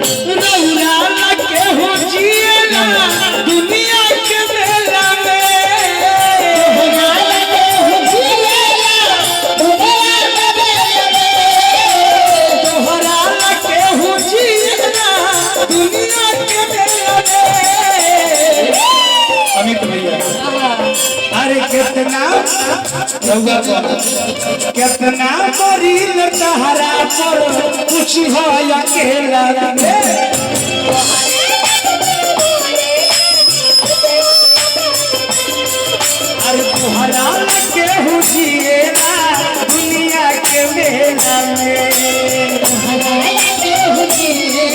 रौरा लगे हो जिए ना दुनिया के मेला में रौरा लगे हो जिए ना दुनिया के मेला में रौरा लगे हो जिए ना दुनिया के मेला में अमित भैया अरे कितना कितना मरील तहरा पर कुछ हो अकेला में अरे तुहरा के हो जिए ना दुनिया के मेला में के हो जिए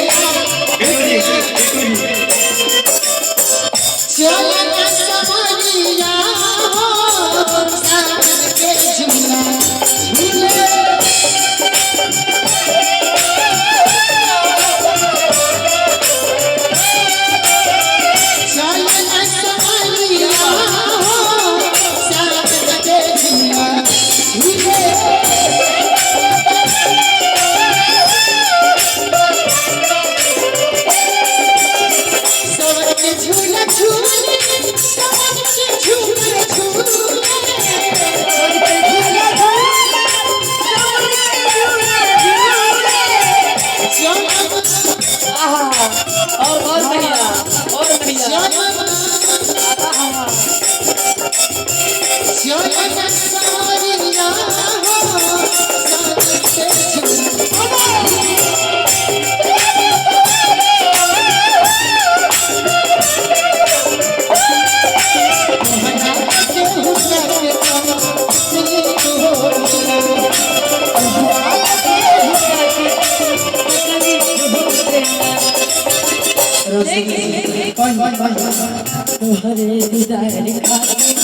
तोहरे दीदार खाती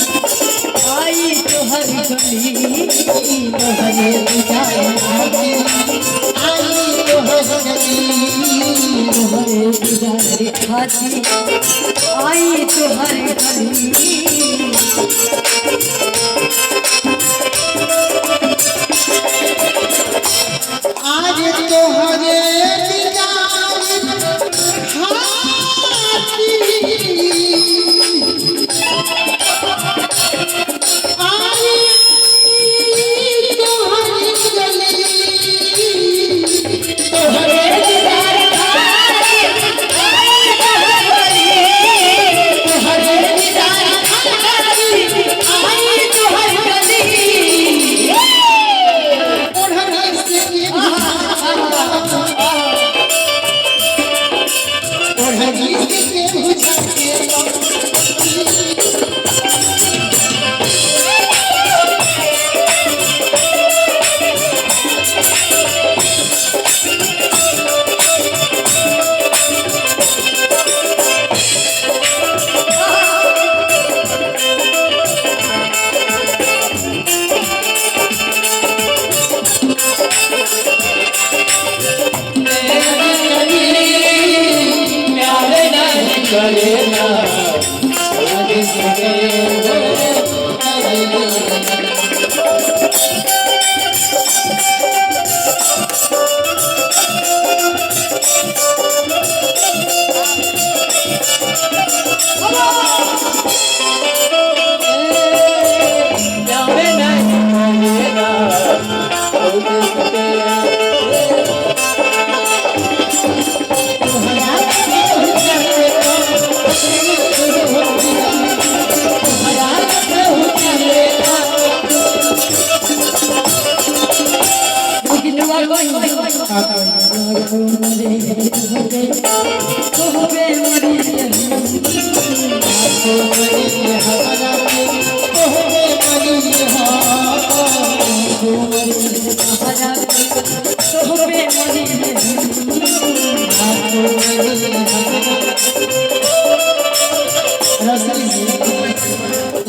आई तोहर गली तोहरे दीदार खाती आई तोहर गली तोहरे दीदार खाती आई तोहर गली आज तोहरे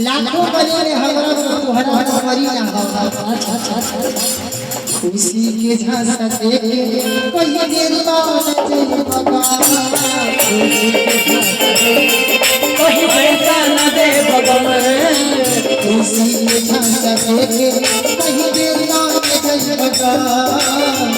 लाखों बने हमरा तोहरा हमारी ना अच्छा खुशी के झांसा दे कोई देर बात चल बाबा कोई बेटा न दे बाबा खुशी के झांसा दे कोई देर बात चल बाबा